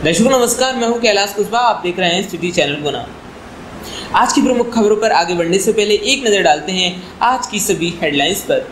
दर्शकों नमस्कार, मैं हूं कैलाश कुशवाहा। आप देख रहे हैं सिटी चैनल गुना। आज की प्रमुख खबरों पर आगे बढ़ने से पहले एक नजर डालते हैं आज की सभी हेडलाइंस पर।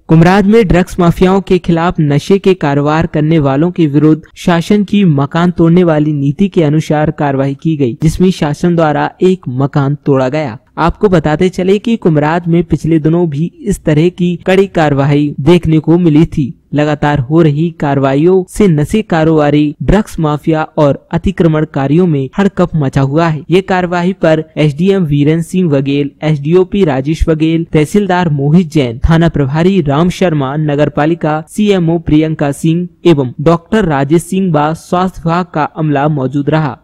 कुमराद में ड्रग्स माफियाओं के खिलाफ नशे के कारोबार करने वालों के विरुद्ध शासन की मकान तोड़ने वाली नीति के अनुसार कार्रवाई की गई, जिसमें शासन द्वारा एक मकान तोड़ा गया। आपको बताते चले कि कुमराद में पिछले दिनों भी इस तरह की कड़ी कार्रवाई देखने को मिली थी। लगातार हो रही कार्रवाइयों से नशे कारोबारी, ड्रग्स माफिया और अतिक्रमणकारियों में हड़कंप मचा हुआ है। ये कार्रवाई पर एसडीएम वीरेंद्र सिंह वगेल, एसडीओपी राजेश वगेल, तहसीलदार मोहित जैन, थाना प्रभारी राम शर्मा, नगर पालिका सीएमओ प्रियंका सिंह एवं डॉक्टर राजेश सिंह व स्वास्थ्य विभाग का अमला मौजूद रहा।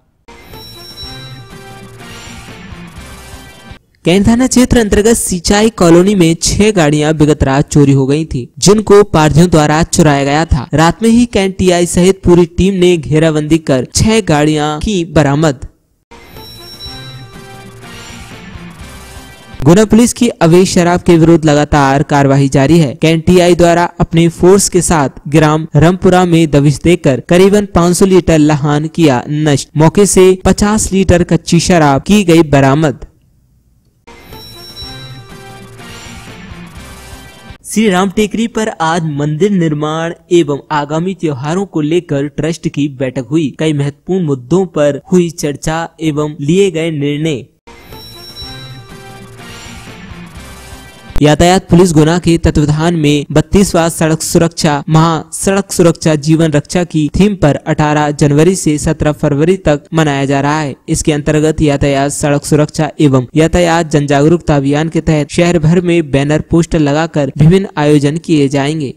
कैंट थाना क्षेत्र अंतर्गत सिंचाई कॉलोनी में 6 गाड़ियां विगत रात चोरी हो गई थी, जिनको पार्थियों द्वारा चुराया गया था। रात में ही कैंट टीआई सहित पूरी टीम ने घेराबंदी कर 6 गाड़ियां की बरामद। गुना पुलिस की अवैध शराब के विरुद्ध लगातार कार्रवाई जारी है। कैंट टीआई द्वारा अपने फोर्स के साथ ग्राम रामपुरा में दबिश देकर करीबन 500 लीटर लहान किया नष्ट। मौके से 50 लीटर कच्ची शराब की गई बरामद। श्री राम टेकरी पर आज मंदिर निर्माण एवं आगामी त्योहारों को लेकर ट्रस्ट की बैठक हुई। कई महत्वपूर्ण मुद्दों पर हुई चर्चा एवं लिए गए निर्णय। यातायात पुलिस गुना के तत्वाधान में 32वां सड़क सुरक्षा महा सड़क सुरक्षा जीवन रक्षा की थीम पर 18 जनवरी से 17 फरवरी तक मनाया जा रहा है। इसके अंतर्गत यातायात सड़क सुरक्षा एवं यातायात जन जागरूकता अभियान के तहत शहर भर में बैनर पोस्टर लगाकर विभिन्न आयोजन किए जाएंगे।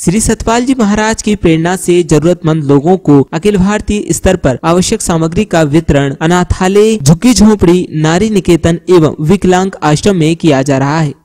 श्री सतपाल जी महाराज की प्रेरणा से जरूरतमंद लोगों को अखिल भारतीय स्तर पर आवश्यक सामग्री का वितरण अनाथालय, झुग्गी झोपड़ी, नारी निकेतन एवं विकलांग आश्रम में किया जा रहा है।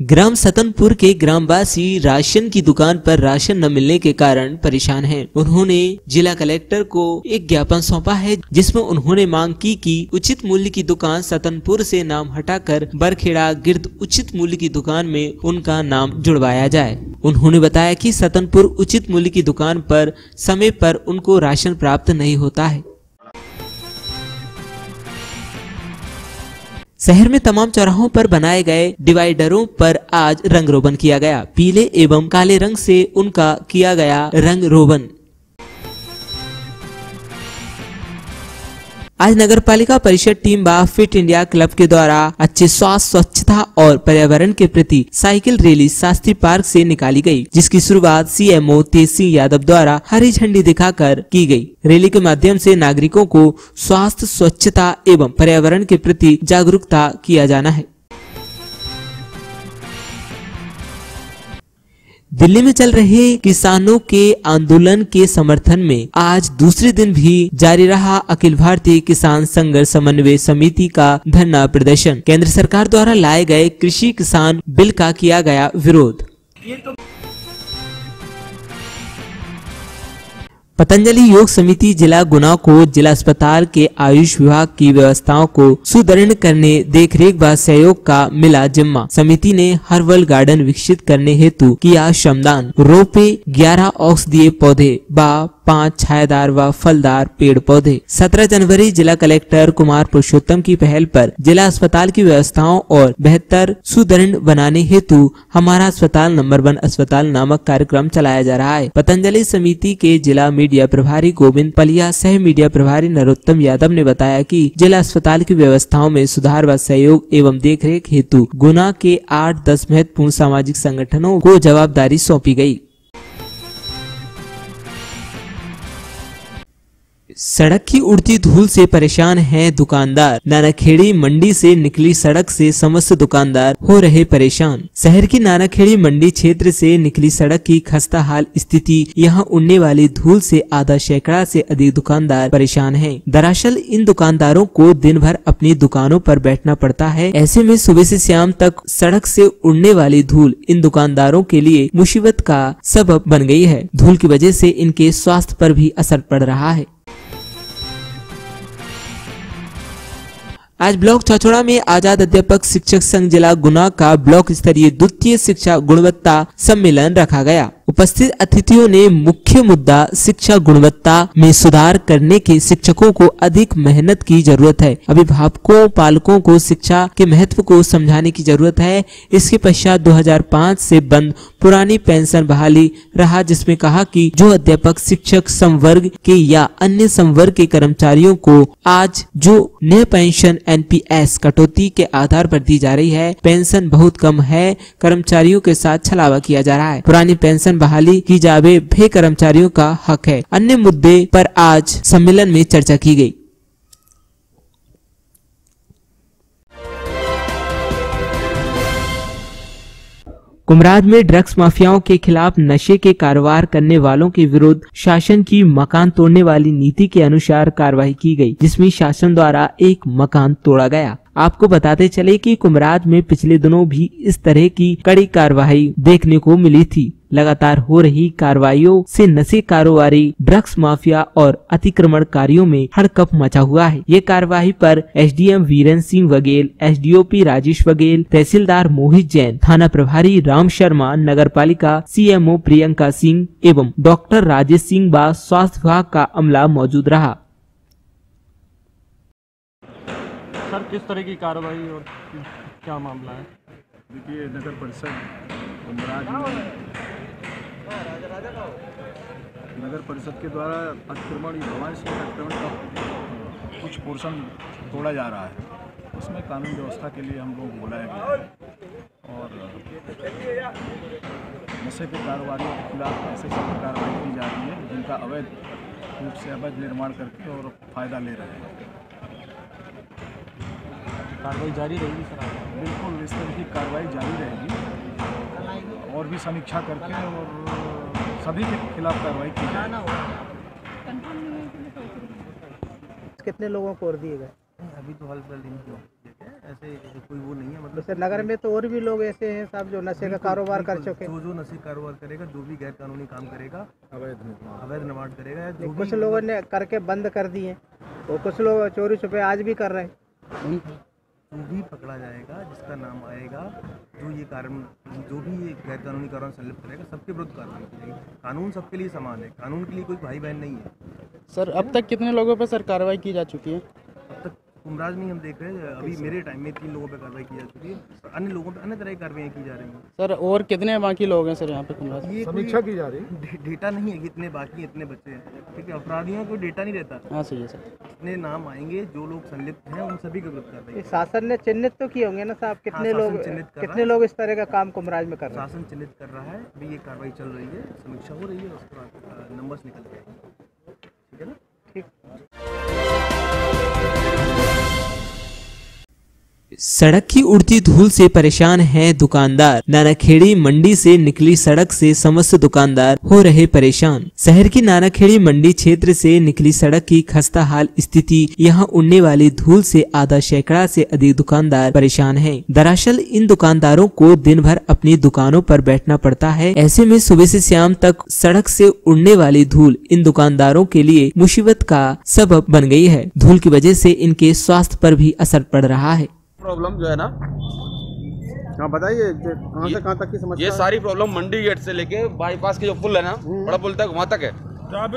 ग्राम सतनपुर के ग्रामवासी राशन की दुकान पर राशन न मिलने के कारण परेशान हैं। उन्होंने जिला कलेक्टर को एक ज्ञापन सौंपा है, जिसमें उन्होंने मांग की कि उचित मूल्य की दुकान सतनपुर से नाम हटाकर बरखेड़ा गिर्द उचित मूल्य की दुकान में उनका नाम जुड़वाया जाए। उन्होंने बताया कि सतनपुर उचित मूल्य की दुकान पर समय पर उनको राशन प्राप्त नहीं होता है। शहर में तमाम चौराहों पर बनाए गए डिवाइडरों पर आज रंग रोगन किया गया। पीले एवं काले रंग से उनका किया गया रंग रोगन। आज नगर पालिका परिषद टीम व फिट इंडिया क्लब के द्वारा अच्छे स्वास्थ्य, स्वच्छता और पर्यावरण के प्रति साइकिल रैली शास्त्री पार्क से निकाली गई, जिसकी शुरुआत सीएमओ तेज सिंह यादव द्वारा हरी झंडी दिखाकर की गई। रैली के माध्यम से नागरिकों को स्वास्थ्य, स्वच्छता एवं पर्यावरण के प्रति जागरूकता किया जाना है। दिल्ली में चल रहे किसानों के आंदोलन के समर्थन में आज दूसरे दिन भी जारी रहा अखिल भारतीय किसान संघर्ष समन्वय समिति का धरना प्रदर्शन। केंद्र सरकार द्वारा लाए गए कृषि किसान बिल का किया गया विरोध। पतंजलि योग समिति जिला गुना को जिला अस्पताल के आयुष विभाग की व्यवस्थाओं को सुदृढ़ करने, देखरेख व सहयोग का मिला जिम्मा। समिति ने हर्बल गार्डन विकसित करने हेतु किया श्रमदान। रोपे 11 औषधीय पौधे व 5 छायादार व फलदार पेड़ पौधे। 17 जनवरी जिला कलेक्टर कुमार पुरुषोत्तम की पहल पर जिला अस्पताल की व्यवस्थाओं और बेहतर सुदृढ़ बनाने हेतु हमारा अस्पताल नंबर 1 अस्पताल नामक कार्यक्रम चलाया जा रहा है। पतंजलि समिति के जिला मीडिया प्रभारी गोविंद पलिया सह मीडिया प्रभारी नरोत्तम यादव ने बताया कि जिला अस्पताल की व्यवस्थाओं में सुधार व सहयोग एवं देखरेख हेतु गुना के 8-10 महत्वपूर्ण सामाजिक संगठनों को जवाबदारी सौंपी गई। सड़क की उड़ती धूल से परेशान हैं दुकानदार। नानाखेड़ी मंडी से निकली सड़क से समस्त दुकानदार हो रहे परेशान। शहर की नानाखेड़ी मंडी क्षेत्र से निकली सड़क की खस्ता हाल स्थिति, यहाँ उड़ने वाली धूल से आधा सैकड़ा से अधिक दुकानदार परेशान हैं। दरअसल इन दुकानदारों को दिन भर अपनी दुकानों पर बैठना पड़ता है। ऐसे में सुबह से शाम तक सड़क से उड़ने वाली धूल इन दुकानदारों के लिए मुसीबत का सबब बन गई है। धूल की वजह से इनके स्वास्थ्य पर भी असर पड़ रहा है। आज ब्लॉक चौचौड़ा में आजाद अध्यापक शिक्षक संघ जिला गुना का ब्लॉक स्तरीय द्वितीय शिक्षा गुणवत्ता सम्मेलन रखा गया। उपस्थित अतिथियों ने मुख्य मुद्दा शिक्षा गुणवत्ता में सुधार करने के शिक्षकों को अधिक मेहनत की जरूरत है। अभिभावकों पालकों को शिक्षा के महत्व को समझाने की जरूरत है। इसके पश्चात 2005 से बंद पुरानी पेंशन बहाली रहा, जिसमें कहा कि जो अध्यापक शिक्षक संवर्ग के या अन्य संवर्ग के कर्मचारियों को आज जो नया पेंशन NPS कटौती के आधार पर दी जा रही है, पेंशन बहुत कम है, कर्मचारियों के साथ छलावा किया जा रहा है। पुरानी पेंशन बहाली की जावे भी कर्मचारियों का हक है। अन्य मुद्दे पर आज सम्मेलन में चर्चा की गई। कुमराज में ड्रग्स माफियाओं के खिलाफ नशे के कारोबार करने वालों के विरुद्ध शासन की मकान तोड़ने वाली नीति के अनुसार कार्रवाई की गई, जिसमें शासन द्वारा एक मकान तोड़ा गया। आपको बताते चले कि कुमराज में पिछले दिनों भी इस तरह की कड़ी कार्रवाई देखने को मिली थी। लगातार हो रही कार्रवाइयों से नशे कारोबारी, ड्रग्स माफिया और अतिक्रमणकारियों में हड़कंप मचा हुआ है। ये कार्रवाई पर SDM वीरेंद्र सिंह बघेल, SDOP राजेश बघेल, तहसीलदार मोहित जैन, थाना प्रभारी राम शर्मा, नगर पालिका CMO प्रियंका सिंह एवं डॉक्टर राजेश सिंह व स्वास्थ्य विभाग का अमला मौजूद रहा। सर किस तरह की कार्रवाई और क्या मामला है? देखिए, नगर परिषद कुमराज में नगर परिषद के द्वारा अतिक्रमण भवन से अतिक्रमण का कुछ पोर्शन तोड़ा जा रहा है। उसमें कानून व्यवस्था के लिए हम लोग बुलाए गए हैं और नशे के कारोबारियों के खिलाफ ऐसे कार्रवाई की जा रही है जिनका अवैध रूप से अवैध निर्माण करके और फायदा ले रहे हैं। कार्रवाई जारी रहेगी सर? बिल्कुल, इस तरह की कार्रवाई जारी रहेगी और भी समीक्षा करके और सभी के खिलाफ कार्रवाई की जाएगी। कितने लोगों को और दिए गए? अभी तो हाल फिलहाल ऐसे कोई वो नहीं है। मतलब जैसे नगर में तो और भी लोग ऐसे हैं साहब जो नशे का कारोबार कर चुके हैं। जो नशे कारोबार करेगा, जो भी गैर कानूनी काम करेगा, अवैध निर्माण करेगा, कुछ लोगों ने करके बंद कर दिए और कुछ लोग चोरी छुपे आज भी कर रहे हैं। जो भी पकड़ा जाएगा, जिसका नाम आएगा, जो ये कारण जो भी ये गैर कानूनी कारण संलिप्त रहेगा, सबके विरुद्ध कार्रवाई की जाएगी। कानून सबके लिए समान है, कानून के लिए कोई भाई बहन नहीं है। सर अब तक कितने लोगों पर सर कार्रवाई की जा चुकी है? अब तक कुमराज में हम देख रहे हैं, अभी मेरे टाइम में 3 लोगों पर कार्रवाई की जा चुकी है, अन्य लोगों पर अन्य तरह की कार्रवाई की जा रही है। सर और कितने बाकी लोग हैं सर यहाँ पे कुमराज? ये समीक्षा की जा रही है। डेटा नहीं है कि इतने बाकी इतने बच्चे हैं, क्योंकि अपराधियों को डेटा नहीं रहता। हाँ सही है सर। इतने नाम आएंगे, जो लोग संलिप्त हैं उन सभी के विरुद्ध कार्रवाई। ये शासन ने चिन्हित तो किए होंगे ना साहब, कितने लोग इस तरह का काम कुमराज में कर रहे हैं? शासन चिन्हित कर रहा है, अभी ये कार्रवाई चल रही है, समीक्षा हो रही है, उसके बाद नंबर्स निकल जाएंगे। ठीक है ना? ठीक। सड़क की उड़ती धूल से परेशान हैं दुकानदार। नानाखेड़ी मंडी से निकली सड़क से समस्त दुकानदार हो रहे परेशान। शहर की नानाखेड़ी मंडी क्षेत्र से निकली सड़क की खस्ता हाल स्थिति, यहां उड़ने वाली धूल से आधा सैकड़ा से अधिक दुकानदार परेशान हैं। दरअसल इन दुकानदारों को दिन भर अपनी दुकानों पर बैठना पड़ता है। ऐसे में सुबह से शाम तक सड़क से उड़ने वाली धूल इन दुकानदारों के लिए मुसीबत का सबब बन गई है। धूल की वजह से इनके स्वास्थ्य पर भी असर पड़ रहा है। प्रॉब्लम जो है ना, हाँ बताइए, कहाँ से कहाँ तक की समस्या? ये सारी प्रॉब्लम मंडी गेट से लेके बाईपास के जो पुल है ना, बड़ा पुल तक वहाँ तक है।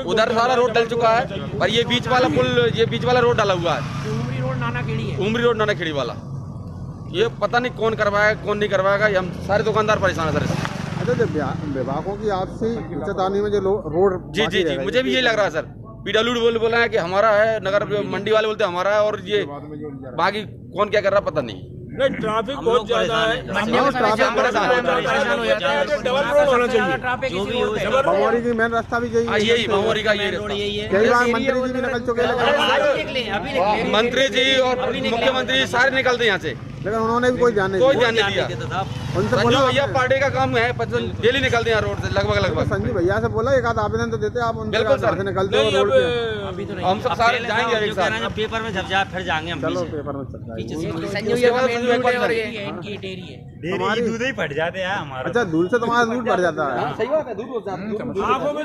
उधर सारा रोड डल चुका है, पर ये बीच वाला पुल, ये बीच वाला रोड डाला हुआ है। उमरी रोड नानाखेड़ी वाला, ये पता नहीं कौन करवाएगा कौन नहीं करवाएगा। हम सारे दुकानदार परेशान है सर। अच्छा, विभागों की आपसी चेतावनी में जो रोड, जी मुझे भी यही लग रहा है सर। PWD बोला है कि हमारा है, नगर मंडी वाले बोलते हैं हमारा है, और ये बाकी कौन क्या कर रहा पता नहीं। ट्रैफिक बहुत ज्यादा है, भगोरी की मेन रास्ता भी यही भगोरी का ये कई बार मंत्री जी भी निकल चुके हैं, मंत्री जी और मुख्यमंत्री सारे निकलते यहाँ से, लेकिन उन्होंने भी कोई ध्यान नहीं दिया। संजू भैया पार्टी का काम है, डेली निकलते हैं रोड से लगभग। संजू भैया से बोला एक आध आवेदन तो देते आप, बिल्कुल सर निकलते हो रोड पे। हम सब सारे जाएंगे एक साथ, पेपर में छप जाए फिर जाएंगे हम। चलो पेपर में छप हमारी दूध ही फट जाते हैं हमारा। अच्छा, दूध से तुम्हारा दूध बढ़ जाता है? सही बात है, दूध आंखों में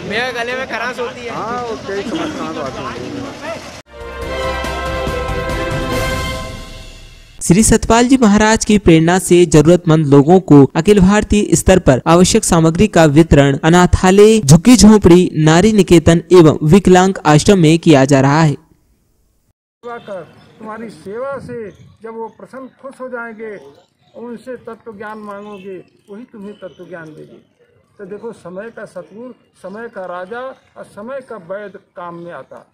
मेरे गले में खराश होती है। हाँ, उसके समस्या तो आती है। श्री सतपाल जी महाराज की प्रेरणा से जरूरतमंद लोगों को अखिल भारतीय स्तर पर आवश्यक सामग्री का वितरण अनाथालय, झुग्गी झोपड़ी, नारी निकेतन एवं विकलांग आश्रम में किया जा रहा है। तुम्हारी सेवा से जब वो प्रसन्न खुश हो जाएंगे, उनसे तत्व ज्ञान मांगोगे, वही तुम्हें तत्व ज्ञान देगी। तो देखो, समय का सतगुरु, समय का राजा और समय का वैद्य काम में आता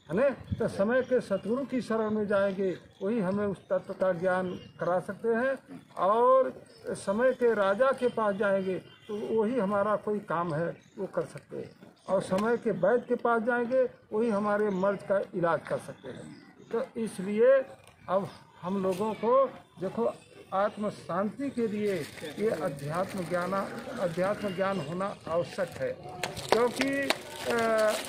है ना। तो समय के सतगुरु की शरण में जाएंगे, वही हमें उस तत्व का ज्ञान करा सकते हैं। और समय के राजा के पास जाएंगे तो वही हमारा कोई काम है वो कर सकते हैं। और समय के वैद्य के पास जाएंगे, वही हमारे मर्ज का इलाज कर सकते हैं। तो इसलिए अब हम लोगों को देखो, आत्म शांति के लिए ये अध्यात्म ज्ञान होना आवश्यक है, क्योंकि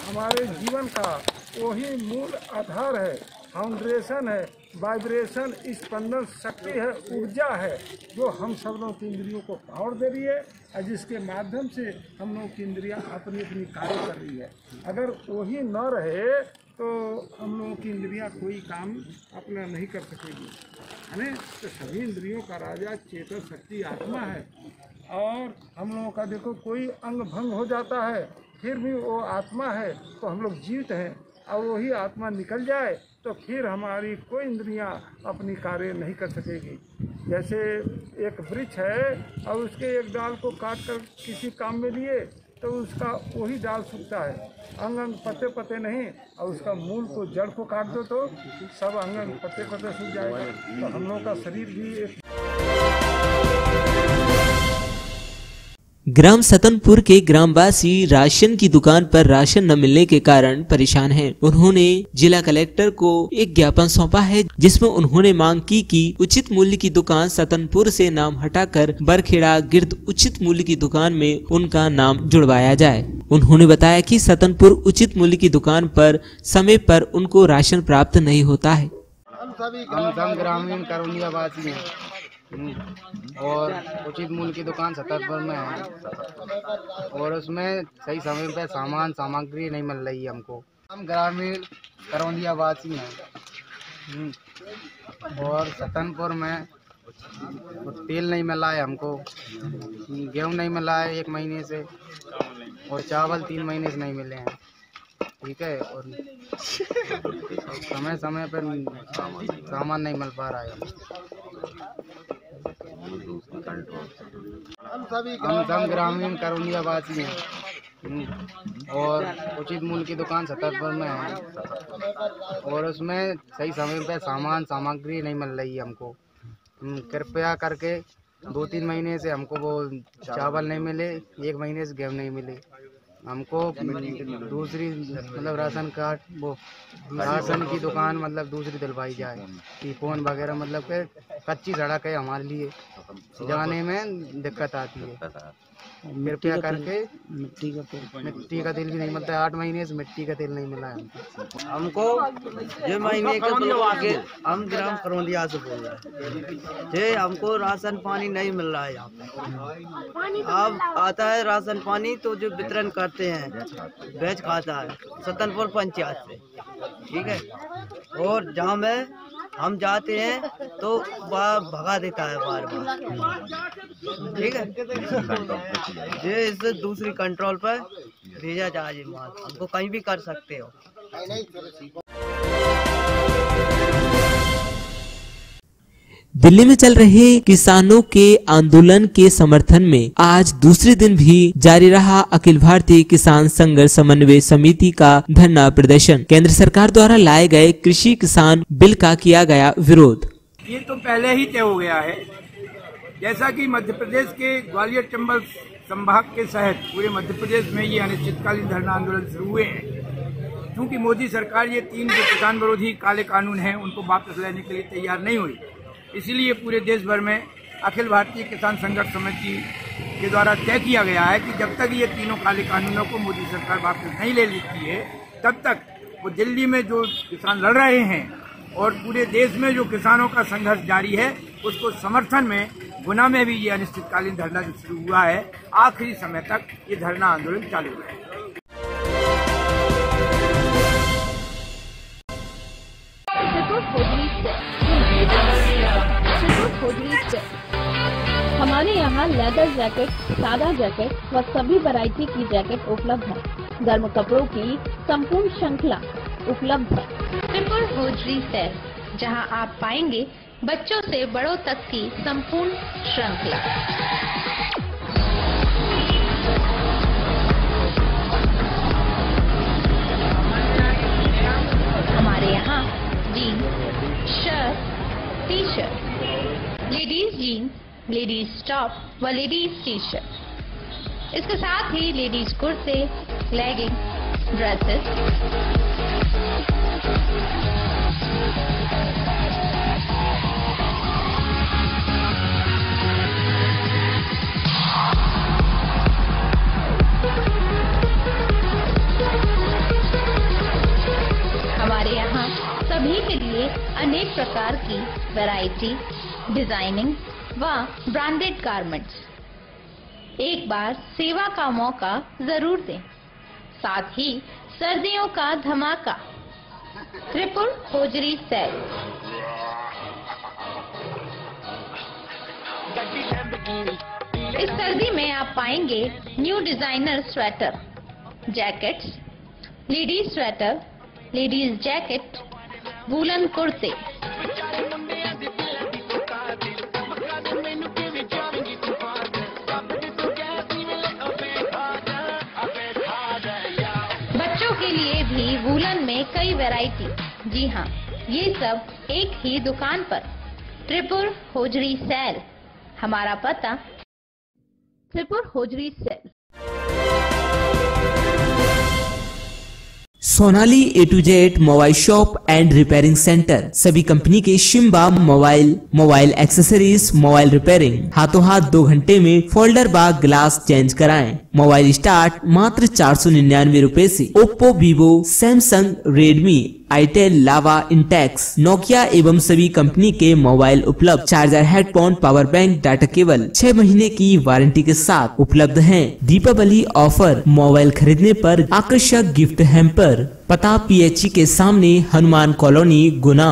हमारे जीवन का वही मूल आधार है, फाउंडेशन है, वाइब्रेशन, स्पंदन शक्ति है, ऊर्जा है, जो हम सब लोगों की इंद्रियों को पावर दे रही है और जिसके माध्यम से हम लोगों की इंद्रियां अपनी अपनी कार्य कर रही है। अगर वही न रहे तो हम लोगों की इंद्रियां कोई काम अपना नहीं कर सकेगी, है ना। तो सभी इंद्रियों का राजा चेतन शक्ति आत्मा है। और हम लोगों का देखो, कोई अंग भंग हो जाता है फिर भी वो आत्मा है, तो हम लोग जीवित हैं। और वही आत्मा निकल जाए तो फिर हमारी कोई इंद्रियां अपनी कार्य नहीं कर सकेगी। जैसे एक वृक्ष है और उसके एक डाल को काट कर किसी काम में लिए तो उसका वही डाल सूखता है, अंग अंग पत्ते पत्ते नहीं। और उसका मूल को, जड़ को काट दो तो सब अंग अंग पत्ते पत्ते सूख जाएगा। तो हम लोगों का शरीर भी एक ग्राम सतनपुर के ग्रामवासी राशन की दुकान पर राशन न मिलने के कारण परेशान हैं। उन्होंने जिला कलेक्टर को एक ज्ञापन सौंपा है, जिसमें उन्होंने मांग की कि उचित मूल्य की दुकान सतनपुर से नाम हटाकर बरखेड़ा गिर्द उचित मूल्य की दुकान में उनका नाम जुड़वाया जाए। उन्होंने बताया कि सतनपुर उचित मूल्य की दुकान पर समय पर उनको राशन प्राप्त नहीं होता है। हम ग्रामीण करौलिया वासी हैं और उचित मूल्य की दुकान सतनपुर में है और उसमें सही समय पर सामग्री नहीं मिल रही है हमको। हम ग्रामीण करौलिया वासी हैं और सतनपुर में तेल नहीं मिला है हमको, गेहूँ नहीं मिला है 1 महीने से और चावल 3 महीने से नहीं मिले हैं, ठीक है। और समय पर सामान नहीं मिल पा रहा है। हम सब ग्रामीण करौलिया वासी हैं और उचित मूल्य की दुकान सतनपुर में है और उसमें सही समय पर सामग्री नहीं मिल रही है हमको। कृपया करके 2-3 महीने से हमको वो चावल नहीं मिले, 1 महीने से गेहूँ नहीं मिले हमको। दूसरी मतलब राशन कार्ड, वो राशन की दुकान मतलब दूसरी दिलवाई जाए। टिफोन वगैरह मतलब के कच्ची सड़क है, हमारे लिए जाने में दिक्कत आती है। कृपया करके मिट्टी का तेल भी नहीं मिलता है, 8 महीने से मिट्टी का तेल नहीं मिला है हमको। ये महीने के हम ग्राम करौलिया से बोल रहे हैं, हमको राशन पानी नहीं मिल रहा है यहाँ पे। अब आता है राशन पानी तो जो वितरण करते हैं बेच खाता है सतनपुर पंचायत से, ठीक है। और जहाँ में हम जाते हैं तो वह भगा देता है बार बार, ठीक है। ये इससे दूसरी कंट्रोल पर भेजा जाए माल, हमको कहीं भी कर सकते हो। दिल्ली में चल रहे किसानों के आंदोलन के समर्थन में आज दूसरे दिन भी जारी रहा अखिल भारतीय किसान संघर्ष समन्वय समिति का धरना प्रदर्शन। केंद्र सरकार द्वारा लाए गए कृषि किसान बिल का किया गया विरोध। ये तो पहले ही तय हो गया है, जैसा कि मध्य प्रदेश के ग्वालियर चंबल संभाग के तहत पूरे मध्य प्रदेश में ये अनिश्चितकालीन धरना आंदोलन शुरू हुए हैं। क्योंकि मोदी सरकार ये 3 जो किसान विरोधी काले कानून हैं उनको वापस लेने के लिए तैयार नहीं हुई, इसीलिए पूरे देश भर में अखिल भारतीय किसान संघर्ष समिति के द्वारा तय किया गया है कि जब तक ये तीनों काले कानूनों को मोदी सरकार वापस नहीं ले लेती है, तब तक वो दिल्ली में जो किसान लड़ रहे हैं और पूरे देश में जो किसानों का संघर्ष जारी है, उसको समर्थन में गुना में भी ये अनिश्चितकालीन धरना जो शुरू हुआ है, आखिरी समय तक ये धरना आंदोलन चालू है। Hosiery sale. हमारे यहाँ लेदर जैकेट, सादा जैकेट व सभी वैरायटी की जैकेट उपलब्ध है। गर्म कपड़ों की संपूर्ण श्रृंखला उपलब्ध है। ट्रिपल होजरी सेल, जहां आप पाएंगे बच्चों से बड़ों तक की संपूर्ण श्रृंखला। हमारे यहाँ jeans, shirt, T shirt, ladies jeans, ladies top व लेडीज टी शर्ट, इसके साथ ही लेडीज कुर्ते, लेगिंग, ड्रेसेस, हमारे यहाँ सभी के लिए अनेक प्रकार की वैरायटी, डिजाइनिंग व ब्रांडेड गारमेंट्स। एक बार सेवा का मौका जरूर दें, साथ ही सर्दियों का धमाका। Triple hosiery sale. इस सर्दी में आप पाएंगे new designer sweater, jackets, ladies sweater, ladies jacket, woollen कुर्ते, बच्चों के लिए भी वूलन में कई वैरायटी। जी हाँ, ये सब एक ही दुकान पर। Triple hosiery sale. हमारा पता triple hosiery sale. Sonali A to Z mobile shop and repairing centre. सभी कंपनी के शिम्बा मोबाइल एक्सेसरीज, मोबाइल रिपेयरिंग, हाथों हाथ 2 घंटे में फोल्डर बार ग्लास चेंज कराएं। मोबाइल स्टार्ट मात्र 499 रुपए से। Oppo, Vivo, Samsung, Redmi, itel, Lava, Intex, Nokia एवं सभी कंपनी के मोबाइल उपलब्ध। Charger, headphone, power bank, data cable 6 महीने की वारंटी के साथ उपलब्ध हैं। दीपावली ऑफर, मोबाइल खरीदने पर आकर्षक गिफ्ट हैम्पर। पता PHE के सामने, हनुमान कॉलोनी, गुना।